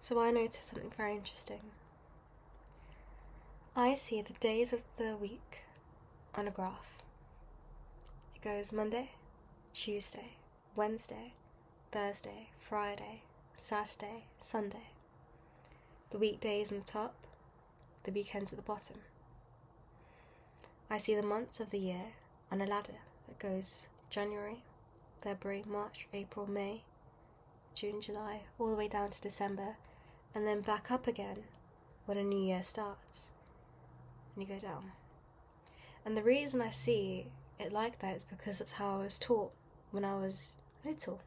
So I noticed something very interesting. I see the days of the week on a graph. It goes Monday, Tuesday, Wednesday, Thursday, Friday, Saturday, Sunday. The weekdays on the top, the weekends at the bottom. I see the months of the year on a ladder that goes January, February, March, April, May, June, July, all the way down to December, and then back up again when a new year starts, and you go down. And the reason I see it like that is because that's how I was taught when I was little.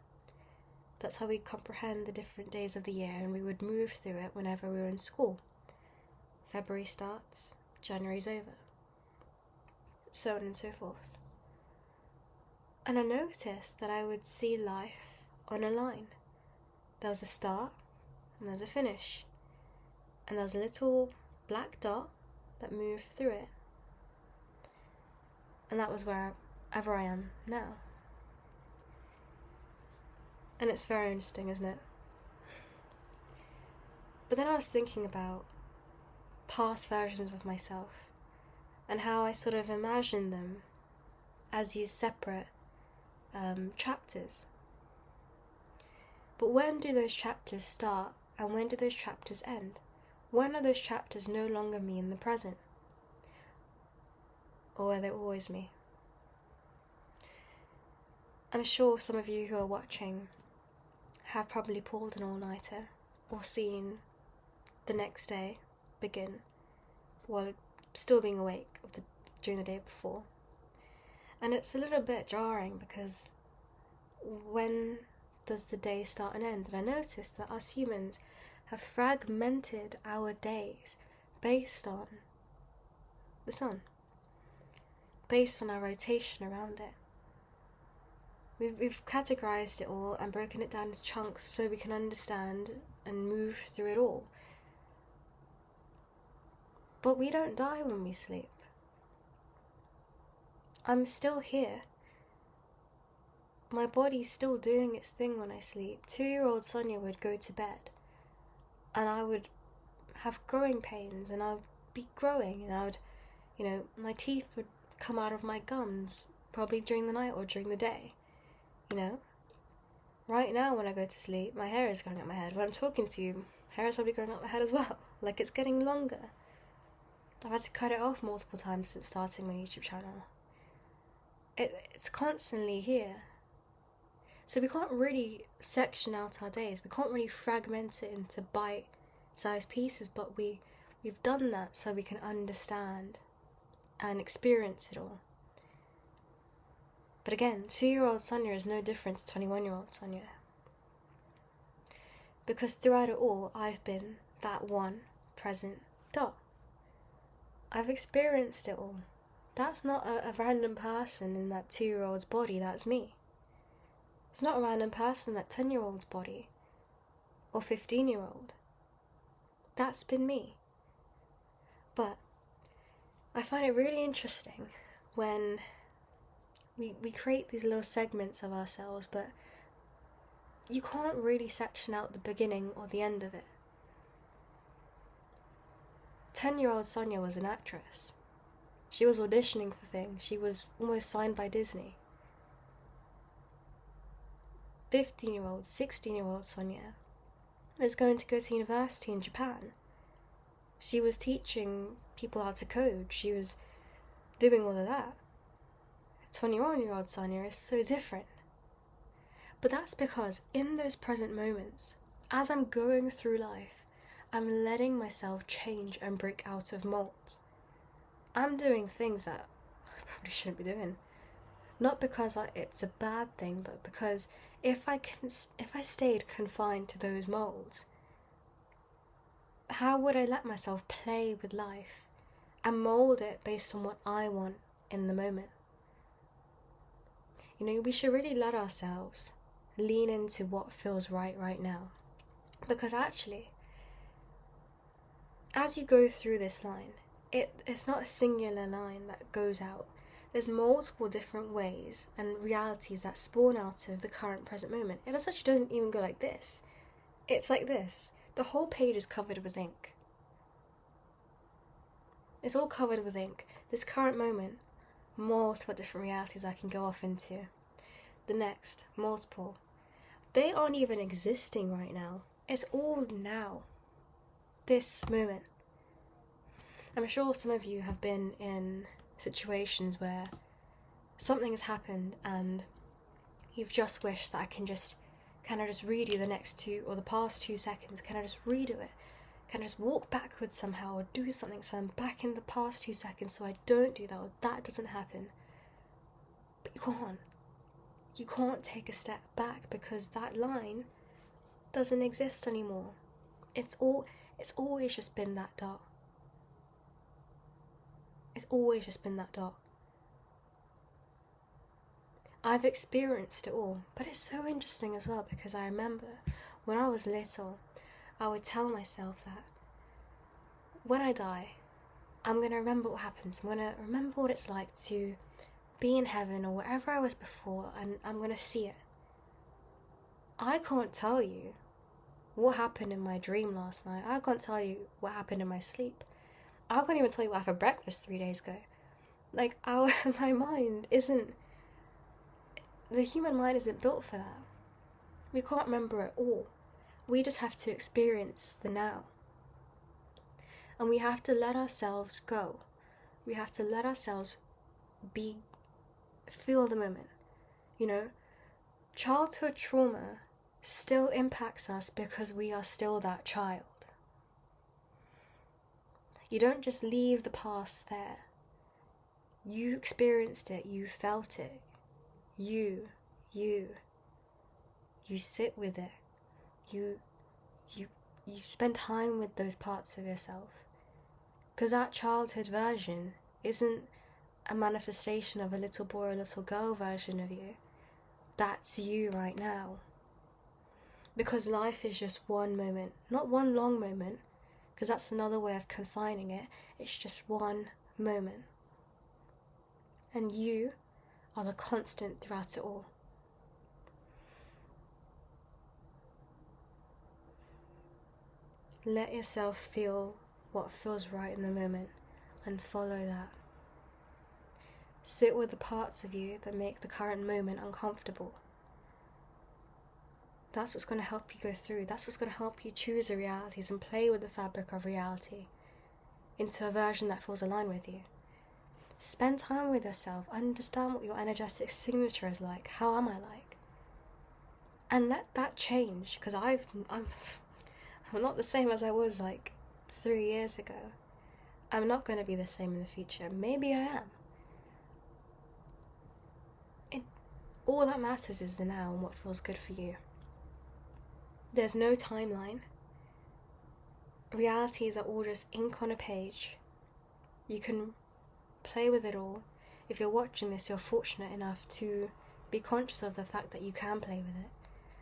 That's how we comprehend the different days of the year, and we would move through it whenever we were in school. February starts, January's over, so on and so forth. And I noticed that I would see life on a line. There was a start, and there was a finish, and there was a little black dot that moved through it. And that was wherever I am now. And it's very interesting, isn't it? But then I was thinking about past versions of myself and how I sort of imagine them as these separate chapters. But when do those chapters start and when do those chapters end? When are those chapters no longer me in the present? Or are they always me? I'm sure some of you who are watching have probably pulled an all-nighter or seen the next day begin while still being awake during the day before. And it's a little bit jarring because when does the day start and end? And I noticed that us humans have fragmented our days based on the sun, based on our rotation around it. We've categorized it all and broken it down into chunks so we can understand and move through it all. But we don't die when we sleep. I'm still here. My body's still doing its thing when I sleep. 2-year-old Sonia would go to bed and I would have growing pains and I would be growing and I would, my teeth would come out of my gums probably during the night or during the day. Right now when I go to sleep, my hair is growing up my head. When I'm talking to you, hair is probably growing up my head as well. Like, it's getting longer. I've had to cut it off multiple times since starting my YouTube channel. It's constantly here. So we can't really section out our days. We can't really fragment it into bite-sized pieces, but we've done that so we can understand and experience it all. But again, 2-year-old Sonia is no different to 21-year-old Sonia. Because throughout it all, I've been that one present dot. I've experienced it all. That's not a random person in that 2-year-old's body, that's me. It's not a random person in that 10-year-old's body, or 15-year-old. That's been me. But I find it really interesting when we create these little segments of ourselves, but you can't really section out the beginning or the end of it. 10-year-old Sonia was an actress. She was auditioning for things. She was almost signed by Disney. 15-year-old, 16-year-old Sonia was going to go to university in Japan. She was teaching people how to code. She was doing all of that. 21-year-old Sonia is so different. But that's because in those present moments, as I'm going through life, I'm letting myself change and break out of molds. I'm doing things that I probably shouldn't be doing. Not because it's a bad thing, but because if I stayed confined to those molds, how would I let myself play with life and mold it based on what I want in the moment? We should really let ourselves lean into what feels right now. Because actually, as you go through this line, it's not a singular line that goes out. There's multiple different ways and realities that spawn out of the current present moment. It actually doesn't even go like this. It's like this. The whole page is covered with ink. It's all covered with ink. This current moment, multiple different realities I can go off into. The next, multiple. They aren't even existing right now. It's all now. This moment. I'm sure some of you have been in situations where something has happened and you've just wished that I can just kind of just redo the next 2 or the past 2 seconds. Can I just redo it? Can I just walk backwards somehow or do something so I'm back in the past 2 seconds so I don't do that or that doesn't happen? But you can't. You can't take a step back because that line doesn't exist anymore. It's always just been that dot. It's always just been that dot. I've experienced it all, but it's so interesting as well because I remember when I was little, I would tell myself that when I die, I'm going to remember what happens. I'm going to remember what it's like to be in heaven or wherever I was before, and I'm going to see it. I can't tell you what happened in my dream last night. I can't tell you what happened in my sleep. I can't even tell you what I had for breakfast 3 days ago. Like, my mind isn't... The human mind isn't built for that. We can't remember it all. We just have to experience the now. And we have to let ourselves go. We have to let ourselves feel the moment. You know, childhood trauma still impacts us because we are still that child. You don't just leave the past there. You experienced it, you felt it. You sit with it. You spend time with those parts of yourself. Because that childhood version isn't a manifestation of a little boy or little girl version of you. That's you right now. Because life is just one moment, not one long moment, because that's another way of confining it. It's just one moment. And you are the constant throughout it all. Let yourself feel what feels right in the moment and follow that. Sit with the parts of you that make the current moment uncomfortable. That's what's going to help you go through. That's what's going to help you choose the realities and play with the fabric of reality into a version that feels aligned with you. Spend time with yourself. Understand what your energetic signature is like. How am I like? And let that change, because I'm not the same as I was like 3 years ago. I'm not going to be the same in the future. Maybe I am. All that matters is the now and what feels good for you. There's no timeline. Realities are all just ink on a page. You can play with it all. If you're watching this, you're fortunate enough to be conscious of the fact that you can play with it,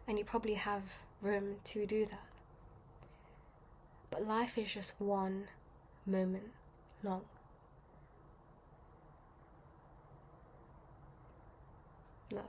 and you probably have room to do that. But life is just one moment long. Love.